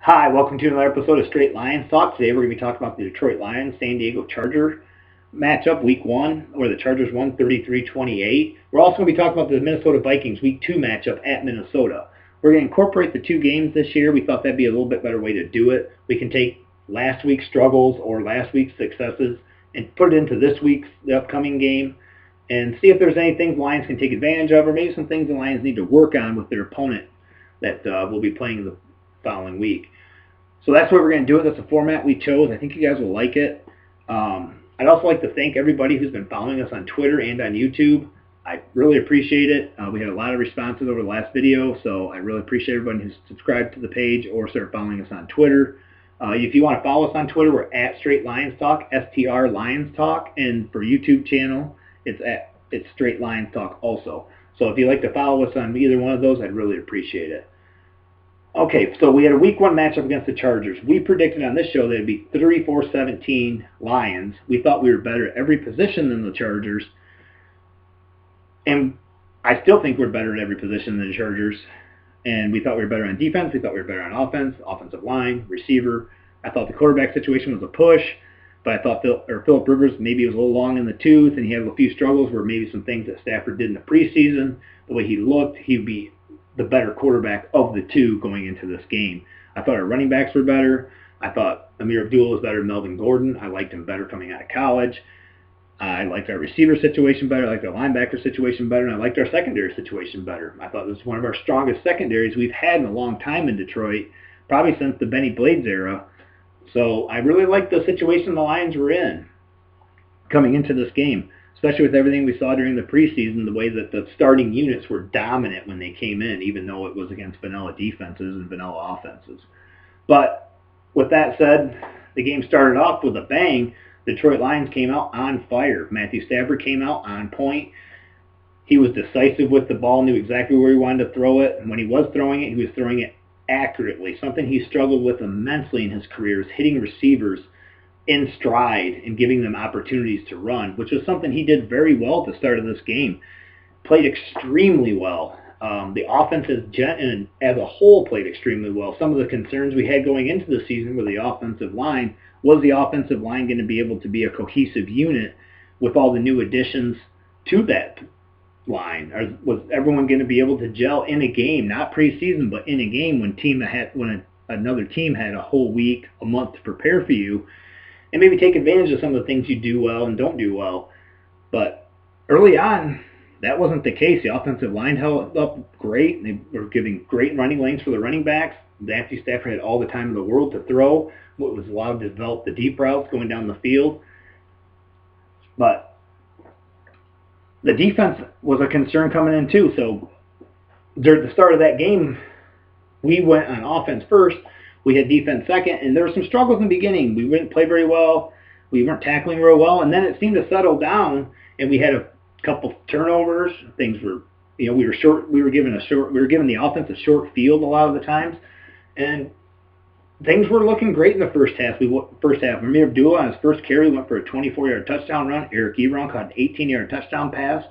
Hi, welcome to another episode of Straight Lions Talk. Today we're going to be talking about the Detroit Lions San Diego Charger matchup, Week 1, where the Chargers won 33-28. We're also going to be talking about the Minnesota Vikings Week 2 matchup at Minnesota. We're going to incorporate the two games this year. We thought that'd be a little bit better way to do it. We can take last week's struggles or last week's successes and put it into this week's the upcoming game and see if there's anything the Lions can take advantage of or maybe some things the Lions need to work on with their opponent that will be playing the following week. So that's what we're going to do it. That's the format we chose. I think you guys will like it. I'd also like to thank everybody who's been following us on Twitter and on YouTube. I really appreciate it. We had a lot of responses over the last video, so I really appreciate everybody who's subscribed to the page or started following us on Twitter. If you want to follow us on Twitter, we're at Straight Lions Talk, STR Lions Talk, and for YouTube channel, it's Straight Lions Talk also. So if you'd like to follow us on either one of those, I'd really appreciate it. Okay, so we had a Week 1 matchup against the Chargers. We predicted on this show that it'd be 34-17 Lions. We thought we were better at every position than the Chargers. And I still think we're better at every position than the Chargers. And we thought we were better on defense. We thought we were better on offense, offensive line, receiver. I thought the quarterback situation was a push. But I thought Philip Rivers maybe was a little long in the tooth, and he had a few struggles where maybe some things that Stafford did in the preseason, the way he looked, he'd be the better quarterback of the two going into this game. I thought our running backs were better. I thought Amir Abdullah was better than Melvin Gordon. I liked him better coming out of college. I liked our receiver situation better. I liked our linebacker situation better. And I liked our secondary situation better. I thought this was one of our strongest secondaries we've had in a long time in Detroit, probably since the Benny Blades era. So I really liked the situation the Lions were in coming into this game, especially with everything we saw during the preseason, the way that the starting units were dominant when they came in, even though it was against vanilla defenses and vanilla offenses. But with that said, the game started off with a bang. The Detroit Lions came out on fire. Matthew Stafford came out on point. He was decisive with the ball, knew exactly where he wanted to throw it. And when he was throwing it, he was throwing it accurately. Something he struggled with immensely in his career is hitting receivers in stride and giving them opportunities to run, which was something he did very well at the start of this game. Played extremely well. The offense as a whole played extremely well. Some of the concerns we had going into the season with the offensive line was the offensive line going to be able to be a cohesive unit with all the new additions to that line? Or was everyone going to be able to gel in a game, not preseason, but in a game when another team had a whole week, a month to prepare for you, and maybe take advantage of some of the things you do well and don't do well? But early on, that wasn't the case. The offensive line held up great. They were giving great running lanes for the running backs. Matthew Stafford had all the time in the world to throw. What was allowed to develop the deep routes going down the field. But the defense was a concern coming in too. So during the start of that game, we went on offense first. We had defense second, and there were some struggles in the beginning. We didn't play very well. We weren't tackling real well, and then it seemed to settle down, and we had a couple turnovers. Things were, we were short. We were given the offense a short field a lot of the times, and things were looking great in the first half. Amir Abdullah on his first carry went for a 24-yard touchdown run. Eric Ebron caught an 18-yard touchdown pass.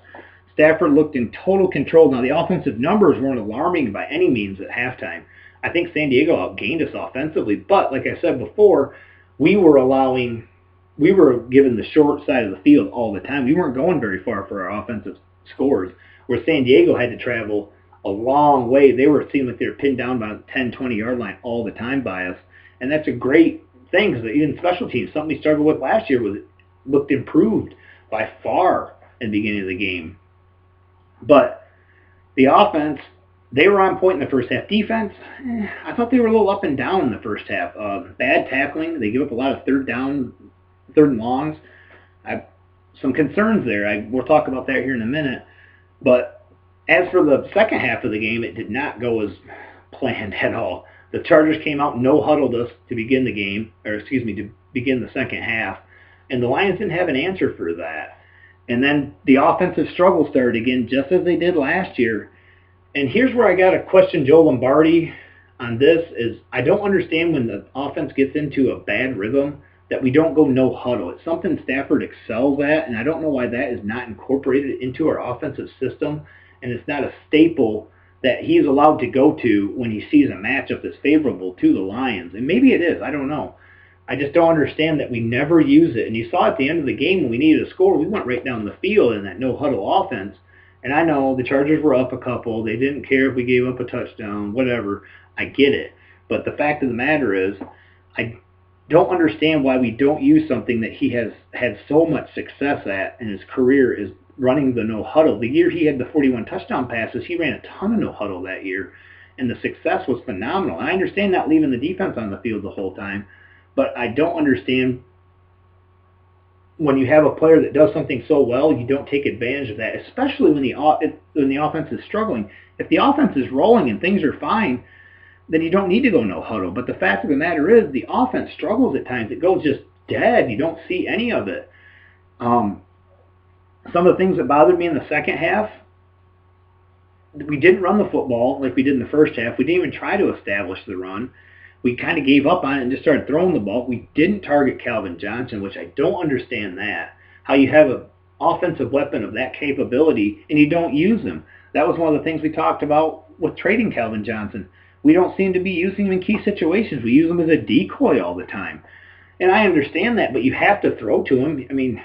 Stafford looked in total control. Now, the offensive numbers weren't alarming by any means at halftime. I think San Diego outgained us offensively, but like I said before, we were given the short side of the field all the time. We weren't going very far for our offensive scores, where San Diego had to travel a long way. Seemed like they were pinned down by the 10, 20-yard line all the time by us, and that's a great thing because even special teams, something we struggled with last year, looked improved by far in the beginning of the game. But the offense, they were on point in the first half. Defense, I thought they were a little up and down in the first half. Bad tackling. They give up a lot of third and longs. Some concerns there. We'll talk about that here in a minute. But as for the second half of the game, it did not go as planned at all. The Chargers came out, no-huddled us to begin the game, to begin the second half. And the Lions didn't have an answer for that. And then the offensive struggle started again, just as they did last year. And here's where I got to question Joe Lombardi on this, is I don't understand when the offense gets into a bad rhythm that we don't go no huddle. It's something Stafford excels at, and I don't know why that is not incorporated into our offensive system, and it's not a staple that he's allowed to go to when he sees a matchup that's favorable to the Lions. And maybe it is, I don't know. I just don't understand that we never use it. And you saw at the end of the game when we needed a score, we went right down the field in that no-huddle offense. And I know the Chargers were up a couple. They didn't care if we gave up a touchdown, whatever. I get it. But the fact of the matter is, I don't understand why we don't use something that he has had so much success at in his career is running the no-huddle. The year he had the 41 touchdown passes, he ran a ton of no-huddle that year, and the success was phenomenal. And I understand not leaving the defense on the field the whole time, but I don't understand when you have a player that does something so well, you don't take advantage of that, especially when the offense is struggling. If the offense is rolling and things are fine, then you don't need to go no huddle. But the fact of the matter is, the offense struggles at times. It goes just dead. You don't see any of it. Some of the things that bothered me in the second half, we didn't run the football like we did in the first half. We didn't even try to establish the run. We kind of gave up on it and just started throwing the ball. We didn't target Calvin Johnson, which I don't understand that. How you have an offensive weapon of that capability and you don't use him. That was one of the things we talked about with trading Calvin Johnson. We don't seem to be using him in key situations. We use him as a decoy all the time. And I understand that, but you have to throw to him. I mean,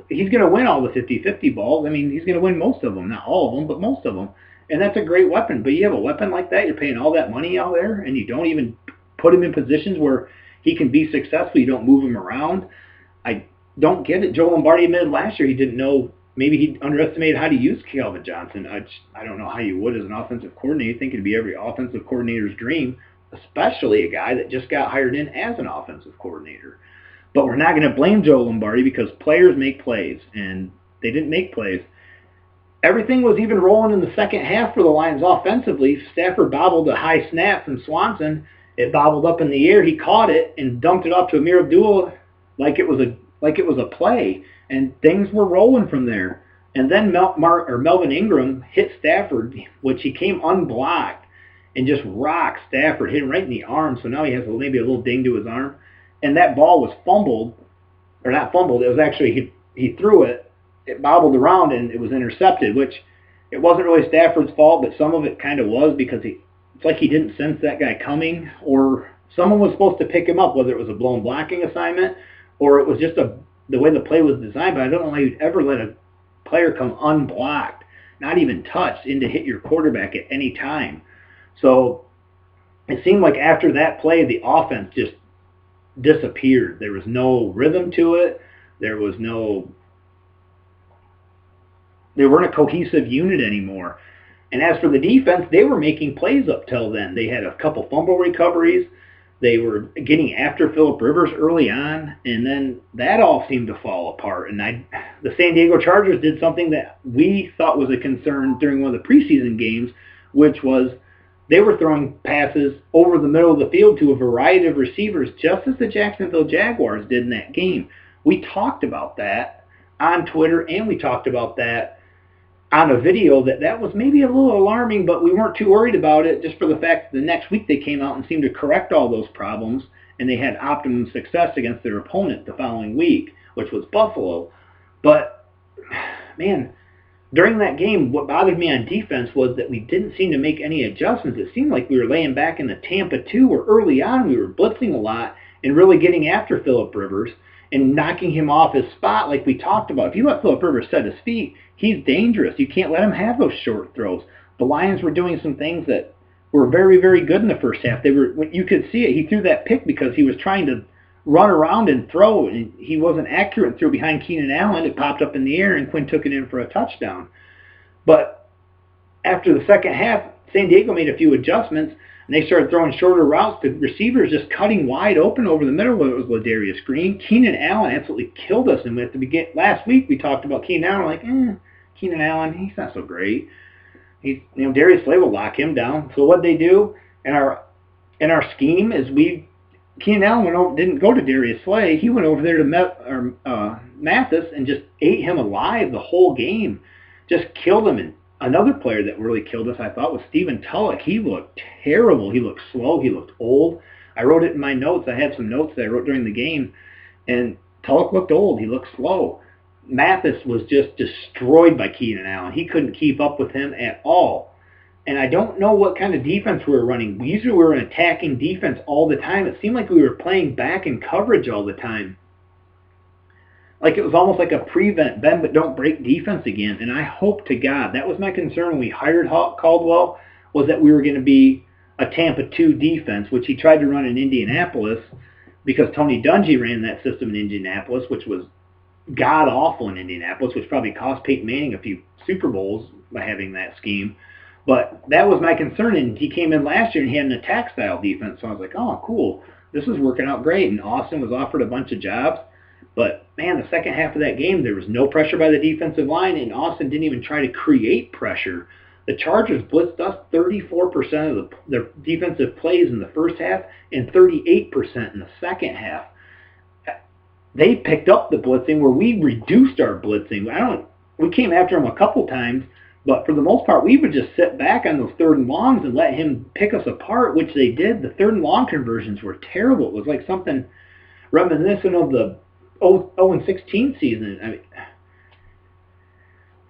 he's going to win all the 50-50 balls. I mean, he's going to win most of them. Not all of them, but most of them. And that's a great weapon. But you have a weapon like that, you're paying all that money out there, and you don't even put him in positions where he can be successful. You don't move him around. I don't get it. Joe Lombardi admitted last year he didn't know. Maybe he underestimated how to use Calvin Johnson. I don't know how you would as an offensive coordinator. I think it'd be every offensive coordinator's dream, especially a guy that just got hired in as an offensive coordinator. But we're not going to blame Joe Lombardi because players make plays, and they didn't make plays. Everything was even rolling in the second half for the Lions offensively. Stafford bobbled a high snap from Swanson. It bobbled up in the air. He caught it and dumped it off to Amir Abdullah like it was a play, and things were rolling from there. And then Melvin Ingram hit Stafford, which he came unblocked and just rocked Stafford, hit him right in the arm. So now he has maybe a little ding to his arm. And that ball was fumbled, or not fumbled. It was actually he threw it. It bobbled around and it was intercepted, which it wasn't really Stafford's fault, but some of it kind of was because it's like he didn't sense that guy coming, or someone was supposed to pick him up, whether it was a blown blocking assignment or it was just the way the play was designed. But I don't know how you'd ever let a player come unblocked, not even touched, in to hit your quarterback at any time. So it seemed like after that play, the offense just disappeared. There was no rhythm to it. They weren't a cohesive unit anymore. And as for the defense, they were making plays up till then. They had a couple fumble recoveries. They were getting after Phillip Rivers early on, and then that all seemed to fall apart. And the San Diego Chargers did something that we thought was a concern during one of the preseason games, which was they were throwing passes over the middle of the field to a variety of receivers, just as the Jacksonville Jaguars did in that game. We talked about that on Twitter, and we talked about that on a video that was maybe a little alarming, but we weren't too worried about it just for the fact that the next week they came out and seemed to correct all those problems, and they had optimum success against their opponent the following week, which was Buffalo. But, man, during that game, what bothered me on defense was that we didn't seem to make any adjustments. It seemed like we were laying back in the Tampa 2, where early on we were blitzing a lot and really getting after Phillip Rivers and knocking him off his spot like we talked about. If you let Phillip Rivers set his feet, he's dangerous. You can't let him have those short throws. The Lions were doing some things that were very, very good in the first half. You could see it. He threw that pick because he was trying to run around and throw, and he wasn't accurate and threw behind Keenan Allen. It popped up in the air, and Quinn took it in for a touchdown. But after the second half, San Diego made a few adjustments, and they started throwing shorter routes to receivers just cutting wide open over the middle, whether it was Ladarius Green. Keenan Allen absolutely killed us. And at the beginning, last week we talked about Keenan Allen, like, Keenan Allen, he's not so great. Darius Slay will lock him down. So what they do in our scheme is Keenan Allen didn't go to Darius Slay. He went over there to Mathis and just ate him alive the whole game. Just killed him. And another player that really killed us, I thought, was Stephen Tulloch. He looked terrible. He looked slow. He looked old. I wrote it in my notes. I had some notes that I wrote during the game, and Tulloch looked old. He looked slow. Mathis was just destroyed by Keenan Allen. He couldn't keep up with him at all. And I don't know what kind of defense we were running. Usually we were an attacking defense all the time. It seemed like we were playing back in coverage all the time. Like it was almost like a prevent, bend but don't break defense again. And I hope to God, that was my concern when we hired Caldwell, was that we were going to be a Tampa 2 defense, which he tried to run in Indianapolis because Tony Dungy ran that system in Indianapolis, which was god-awful in Indianapolis, which probably cost Peyton Manning a few Super Bowls by having that scheme. But that was my concern, and he came in last year and he had an attack-style defense, so I was like, oh, cool, this is working out great. And Austin was offered a bunch of jobs. But, man, the second half of that game, there was no pressure by the defensive line, and Austin didn't even try to create pressure. The Chargers blitzed us 34% of their defensive plays in the first half and 38% in the second half. They picked up the blitzing where we reduced our blitzing. We came after him a couple times, but for the most part, we would just sit back on those third and longs and let him pick us apart, which they did. The third and long conversions were terrible. It was like something reminiscent of the 0-16 season. I mean,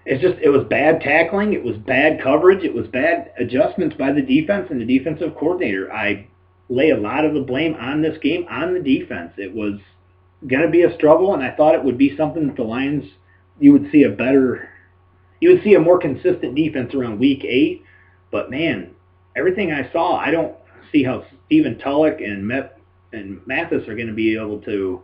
it was bad tackling, it was bad coverage, it was bad adjustments by the defense and the defensive coordinator. I lay a lot of the blame on this game on the defense. It was going to be a struggle, and I thought it would be something that the Lions, you would see a more consistent defense around week 8. But man, everything I saw, I don't see how Stephen Tulloch and Mathis are going to be able to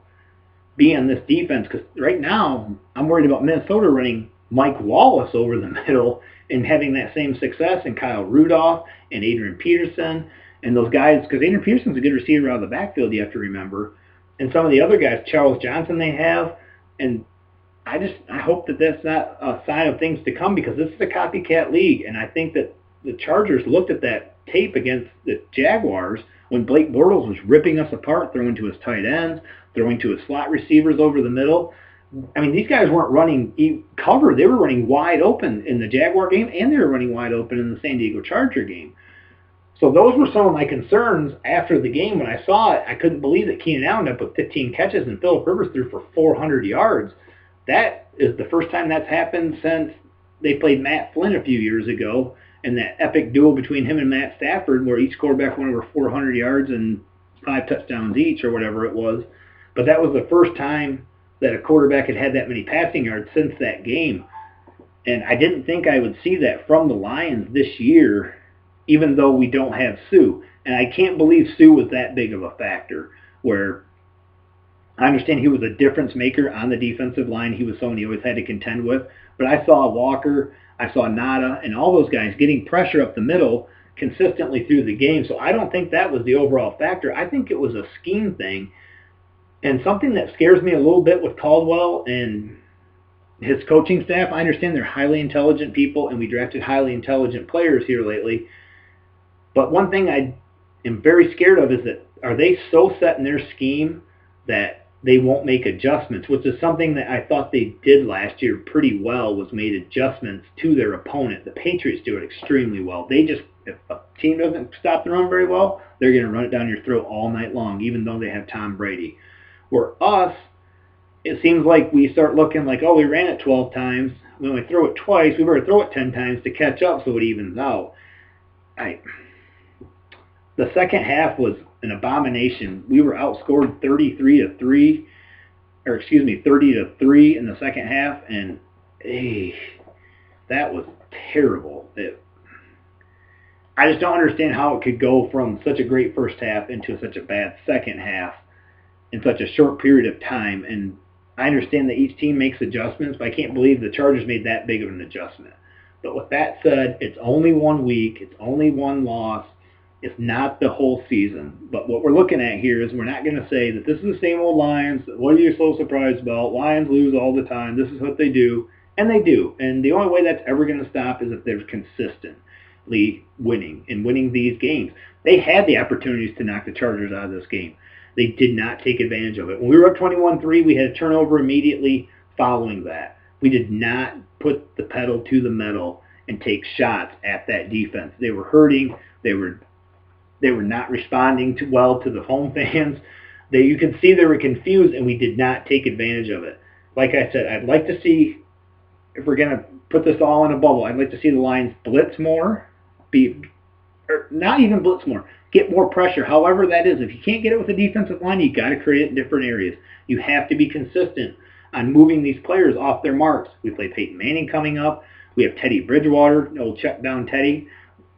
be on this defense, because right now I'm worried about Minnesota running Mike Wallace over the middle and having that same success, and Kyle Rudolph and Adrian Peterson and those guys, because Adrian Peterson's a good receiver out of the backfield, you have to remember, and some of the other guys, Charles Johnson they have, and I hope that that's not a sign of things to come, because this is a copycat league, and I think that the Chargers looked at that tape against the Jaguars when Blake Bortles was ripping us apart, throwing to his tight ends, throwing to his slot receivers over the middle. I mean, these guys weren't running cover. They were running wide open in the Jaguar game, and they were running wide open in the San Diego Charger game. So those were some of my concerns after the game. When I saw it, I couldn't believe that Keenan Allen ended up with 15 catches and Phillip Rivers threw for 400 yards. That is the first time that's happened since they played Matt Flynn a few years ago, and that epic duel between him and Matt Stafford where each quarterback went over 400 yards and 5 touchdowns each or whatever it was. But that was the first time that a quarterback had that many passing yards since that game. And I didn't think I would see that from the Lions this year, even though we don't have Sue. And I can't believe Sue was that big of a factor, where I understand he was a difference maker on the defensive line. He was someone he always had to contend with. But I saw Walker, I saw Nada, and all those guys getting pressure up the middle consistently through the game. So I don't think that was the overall factor. I think it was a scheme thing. And something that scares me a little bit with Caldwell and his coaching staff, I understand they're highly intelligent people, and we drafted highly intelligent players here lately. But one thing I am very scared of is that, are they so set in their scheme that they won't make adjustments, which is something that I thought they did last year pretty well, was made adjustments to their opponent. The Patriots do it extremely well. If a team doesn't stop the run very well, they're going to run it down your throat all night long, even though they have Tom Brady. Where us, it seems like we start looking like, oh, we ran it 12 times. When we throw it twice, we better throw it 10 times to catch up so it evens out. The second half was an abomination. We were outscored 30-3 in the second half, and that was terrible. I just don't understand how it could go from such a great first half into such a bad second half in such a short period of time. And I understand that each team makes adjustments, but I can't believe the Chargers made that big of an adjustment. But with that said, it's only 1 week. It's only 1 loss. It's not the whole season. But what we're looking at here is we're not going to say that this is the same old Lions. What are you so surprised about? Lions lose all the time. This is what they do. And they do. And the only way that's ever going to stop is if they're consistently winning and winning these games. They had the opportunities to knock the Chargers out of this game. They did not take advantage of it. When we were up 21-3, we had a turnover immediately following that. We did not put the pedal to the metal and take shots at that defense. They were hurting. They were not responding too well to the home fans. You could see they were confused, and we did not take advantage of it. Like I said, I'd like to see, if we're going to put this all in a bubble, I'd like to see the Lions blitz more. or not even blitz more, get more pressure, however that is. If you can't get it with the defensive line, you got to create it in different areas. You have to be consistent on moving these players off their marks. We play Peyton Manning coming up. We have Teddy Bridgewater, old check down Teddy.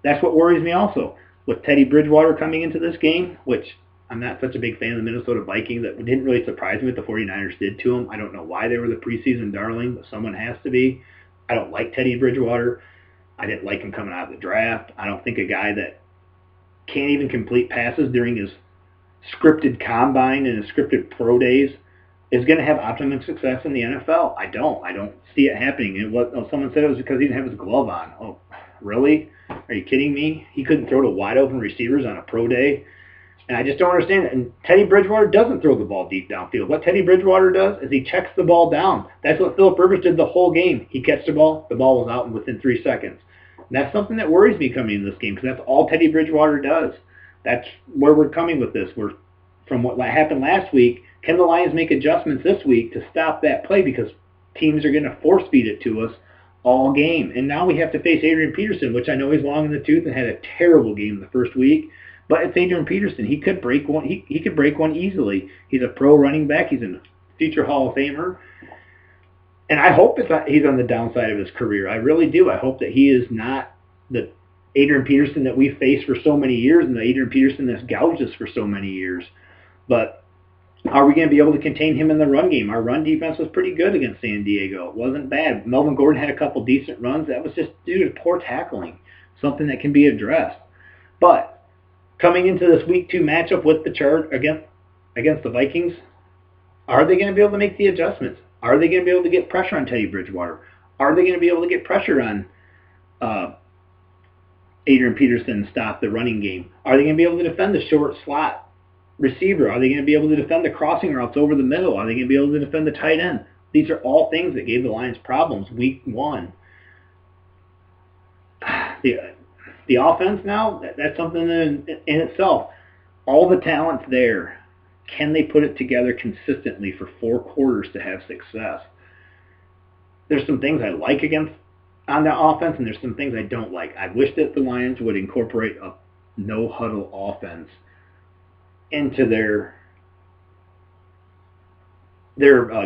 That's what worries me also. With Teddy Bridgewater coming into this game, which I'm not such a big fan of the Minnesota Vikings. That didn't really surprise me what the 49ers did to them. I don't know why they were the preseason darling, but someone has to be. I don't like Teddy Bridgewater. I didn't like him coming out of the draft. I don't think a guy that can't even complete passes during his scripted combine and his scripted pro days is going to have optimum success in the NFL. I don't see it happening. Someone said it was because he didn't have his glove on. Oh, really? Are you kidding me? He couldn't throw to wide open receivers on a pro day? And I just don't understand it. And Teddy Bridgewater doesn't throw the ball deep downfield. What Teddy Bridgewater does is he checks the ball down. That's what Philip Rivers did the whole game. He catches the ball was out within 3 seconds. And that's something that worries me coming in this game because that's all Teddy Bridgewater does. That's where we're coming with this. From what happened last week, can the Lions make adjustments this week to stop that play because teams are going to force feed it to us all game. And now we have to face Adrian Peterson, which I know he's long in the tooth and had a terrible game the first week. But it's Adrian Peterson. He could break one. He could break one easily. He's a pro running back. He's a future Hall of Famer. And I hope he's on the downside of his career. I really do. I hope that he is not the Adrian Peterson that we've faced for so many years and the Adrian Peterson that's gouged us for so many years. But are we going to be able to contain him in the run game? Our run defense was pretty good against San Diego. It wasn't bad. Melvin Gordon had a couple decent runs. That was just due to poor tackling, something that can be addressed. But coming into this Week 2 matchup with the against the Vikings, are they going to be able to make the adjustments? Are they going to be able to get pressure on Teddy Bridgewater? Are they going to be able to get pressure on Adrian Peterson and stop the running game? Are they going to be able to defend the short slot receiver? Are they going to be able to defend the crossing routes over the middle? Are they going to be able to defend the tight end? These are all things that gave the Lions problems Week 1. The offense now, that's something in itself. All the talent's there. Can they put it together consistently for 4 quarters to have success? There's some things I like on the offense, and there's some things I don't like. I wish that the Lions would incorporate a no-huddle offense into their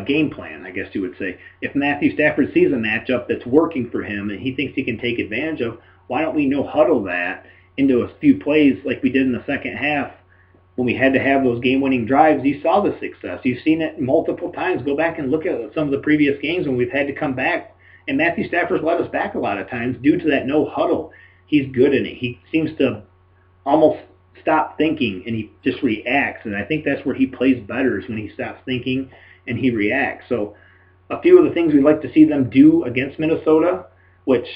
game plan, I guess you would say. If Matthew Stafford sees a matchup that's working for him and he thinks he can take advantage of, why don't we no-huddle that into a few plays like we did in the second half when we had to have those game-winning drives? You saw the success. You've seen it multiple times. Go back and look at some of the previous games when we've had to come back, and Matthew Stafford's let us back a lot of times due to that no-huddle. He's good in it. He seems to almost stop thinking and he just reacts, and I think that's where he plays better is when he stops thinking and he reacts. So a few of the things we'd like to see them do against Minnesota, which,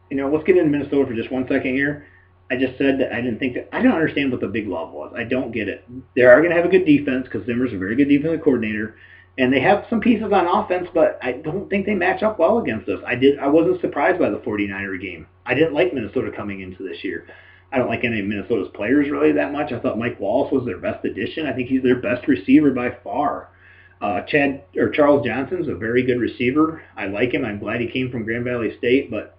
let's get into Minnesota for just 1 second here. I just said that I don't understand what the big love was. I don't get it. They are going to have a good defense because Zimmer's a very good defensive coordinator, and they have some pieces on offense, but I don't think they match up well against us. I wasn't surprised by the 49er game. I didn't like Minnesota coming into this year. I don't like any of Minnesota's players really that much. I thought Mike Wallace was their best addition. I think he's their best receiver by far. Charles Johnson's a very good receiver. I like him. I'm glad he came from Grand Valley State, but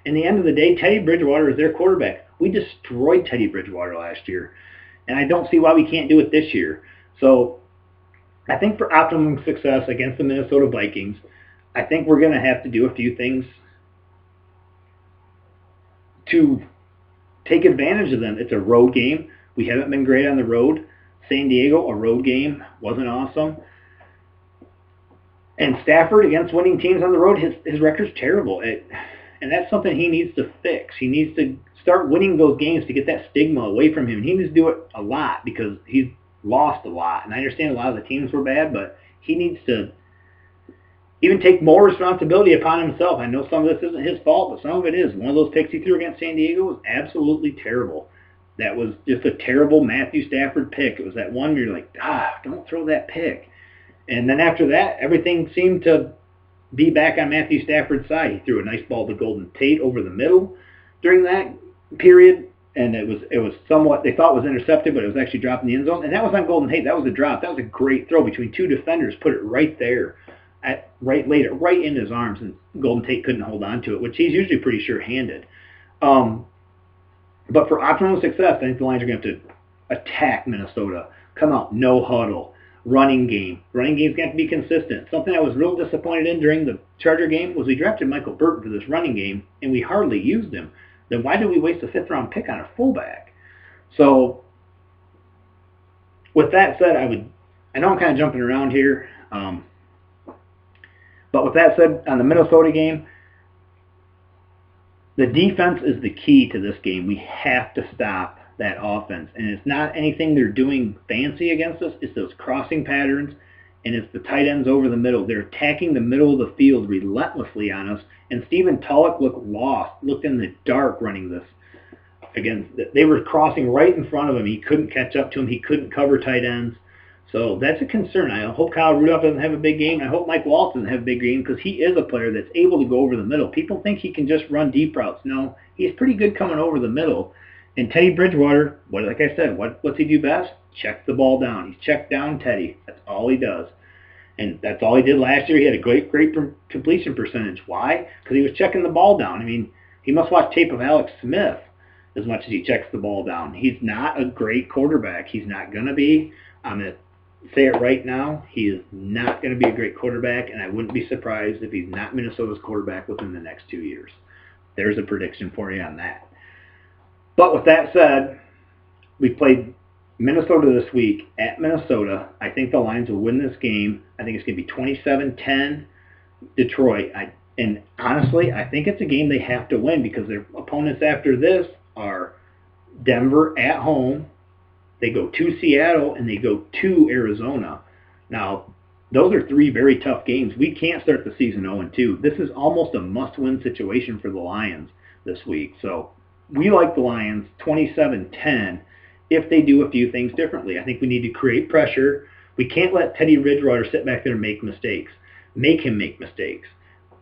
in the end of the day, Teddy Bridgewater is their quarterback. We destroyed Teddy Bridgewater last year, and I don't see why we can't do it this year. So I think for optimum success against the Minnesota Vikings, I think we're going to have to do a few things to take advantage of them. It's a road game. We haven't been great on the road. San Diego, a road game, wasn't awesome. And Stafford against winning teams on the road, his record's terrible. And that's something he needs to fix. He needs to start winning those games to get that stigma away from him. He needs to do it a lot because he's lost a lot. And I understand a lot of the teams were bad, but he needs to even take more responsibility upon himself. I know some of this isn't his fault, but some of it is. One of those picks he threw against San Diego was absolutely terrible. That was just a terrible Matthew Stafford pick. It was that one where you're like, don't throw that pick. And then after that, everything seemed to be back on Matthew Stafford's side. He threw a nice ball to Golden Tate over the middle during that period, and it was somewhat, they thought was intercepted, but it was actually dropped in the end zone. And that was on Golden Tate. That was a drop. That was a great throw between 2 defenders. Put it right there. laid it right in his arms, and Golden Tate couldn't hold on to it, which he's usually pretty sure-handed. But for optimal success, I think the Lions are going to have to attack Minnesota, come out, no huddle, running game. Running game's going to have to be consistent. Something I was real disappointed in during the Charger game was we drafted Michael Burton for this running game, and we hardly used him. Then why did we waste a fifth-round pick on a fullback? So, with that said, I know I'm kind of jumping around here, but with that said, on the Minnesota game, the defense is the key to this game. We have to stop that offense. And it's not anything they're doing fancy against us. It's those crossing patterns, and it's the tight ends over the middle. They're attacking the middle of the field relentlessly on us. And Stephen Tulloch looked lost, looked in the dark running this. Again, they were crossing right in front of him. He couldn't catch up to him. He couldn't cover tight ends. So that's a concern. I hope Kyle Rudolph doesn't have a big game. I hope Mike Waltz doesn't have a big game because he is a player that's able to go over the middle. People think he can just run deep routes. No, he's pretty good coming over the middle. And Teddy Bridgewater, like I said, what's he do best? Check the ball down. He's check down Teddy. That's all he does. And that's all he did last year. He had a great completion percentage. Why? Because he was checking the ball down. I mean, he must watch tape of Alex Smith as much as he checks the ball down. He's not a great quarterback. He's not going to be. I'm going to say it right now. He is not going to be a great quarterback, and I wouldn't be surprised if he's not Minnesota's quarterback within the next 2 years. There's a prediction for you on that. But with that said, we played Minnesota this week at Minnesota. I think the Lions will win this game. I think it's going to be 27-10 Detroit. And honestly, I think it's a game they have to win because their opponents after this are Denver at home. They go to Seattle, and they go to Arizona. Now, those are 3 very tough games. We can't start the season 0-2. This is almost a must-win situation for the Lions this week. So we like the Lions 27-10 if they do a few things differently. I think we need to create pressure. We can't let Teddy Bridgewater sit back there and make mistakes. Make him make mistakes.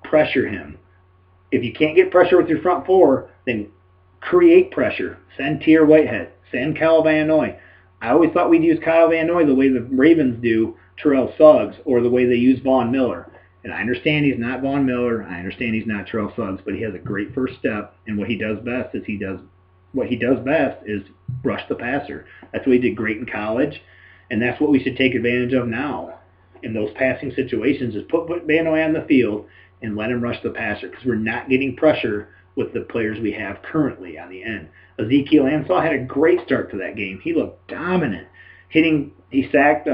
Pressure him. If you can't get pressure with your front four, then create pressure. Send Tier Whitehead. Send Kyle Van Noy. I always thought we'd use Kyle Van Noy the way the Ravens do Terrell Suggs or the way they use Von Miller. And I understand he's not Von Miller. I understand he's not Terrell Suggs, but he has a great first step. And what he does best is rush the passer. That's what he did great in college, and that's what we should take advantage of now in those passing situations. Is put Van Noy on the field and let him rush the passer because we're not getting pressure with the players we have currently on the end. Ezekiel Ansah had a great start to that game. He looked dominant. He sacked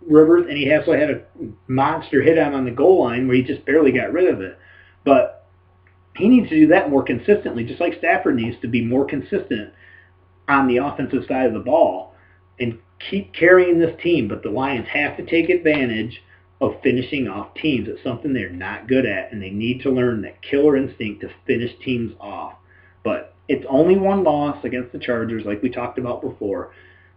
Rivers, and he also had a monster hit on the goal line where he just barely got rid of it. But he needs to do that more consistently, just like Stafford needs to be more consistent on the offensive side of the ball and keep carrying this team. But the Lions have to take advantage of finishing off teams. It's something they're not good at, and they need to learn that killer instinct to finish teams off. But it's only one loss against the Chargers, like we talked about before.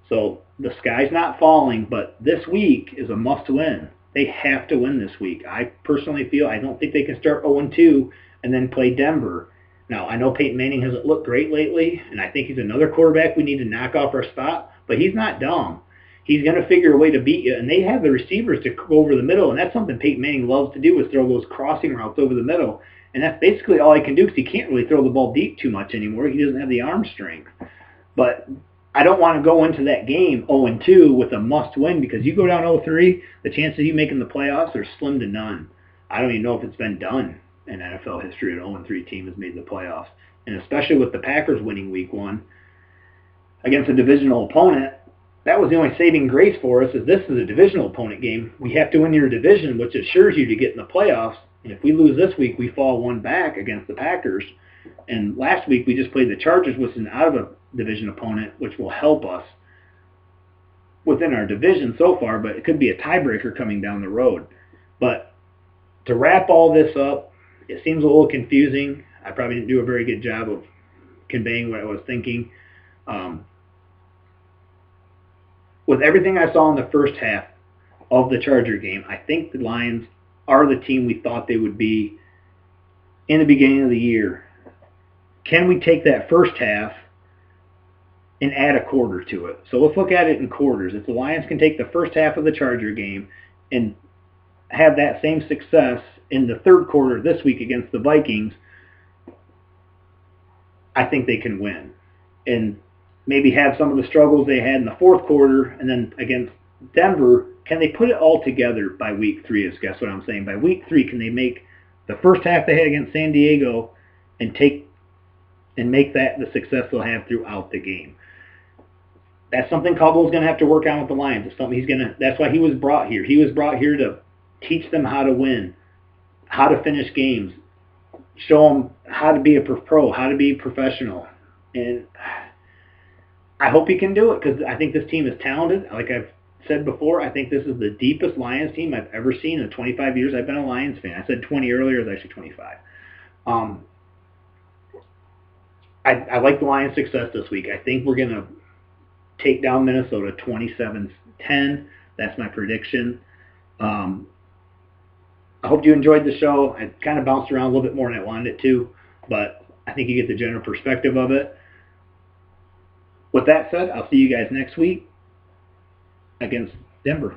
So the sky's not falling, but this week is a must-win. They have to win this week. I personally feel I don't think they can start 0-2 and then play Denver. Now, I know Peyton Manning hasn't looked great lately, and I think he's another quarterback we need to knock off our spot, but he's not dumb. He's going to figure a way to beat you, and they have the receivers to go over the middle, and that's something Peyton Manning loves to do is throw those crossing routes over the middle, and that's basically all he can do because he can't really throw the ball deep too much anymore. He doesn't have the arm strength. But I don't want to go into that game 0-2 with a must-win because you go down 0-3, the chances of you making the playoffs are slim to none. I don't even know if it's been done in NFL history an 0-3 team has made the playoffs. And especially with the Packers winning week 1 against a divisional opponent, that was the only saving grace for us is this is a divisional opponent game. We have to win your division, which assures you to get in the playoffs. And if we lose this week, we fall 1 back against the Packers. And last week we just played the Chargers, which is an out-of-a-division opponent, which will help us within our division so far, but it could be a tiebreaker coming down the road. But to wrap all this up, it seems a little confusing. I probably didn't do a very good job of conveying what I was thinking. With everything I saw in the first half of the Charger game, I think the Lions are the team we thought they would be in the beginning of the year. Can we take that first half and add a quarter to it? So let's look at it in quarters. If the Lions can take the first half of the Charger game and have that same success in the third quarter this week against the Vikings, I think they can win. And maybe have some of the struggles they had in the fourth quarter, and then against Denver, can they put it all together by week 3 is guess what I'm saying. By week 3, can they make the first half they had against San Diego and make that the success they'll have throughout the game? That's something Caldwell's going to have to work on with the Lions. It's something that's why he was brought here. He was brought here to teach them how to win, how to finish games, show them how to be a pro, how to be professional. And I hope he can do it because I think this team is talented. Like I've said before, I think this is the deepest Lions team I've ever seen in the 25 years I've been a Lions fan. I said 20 earlier, it's actually 25. I like the Lions' success this week. I think we're going to take down Minnesota 27-10. That's my prediction. I hope you enjoyed the show. I kind of bounced around a little bit more than I wanted it to, but I think you get the general perspective of it. With that said, I'll see you guys next week against Denver.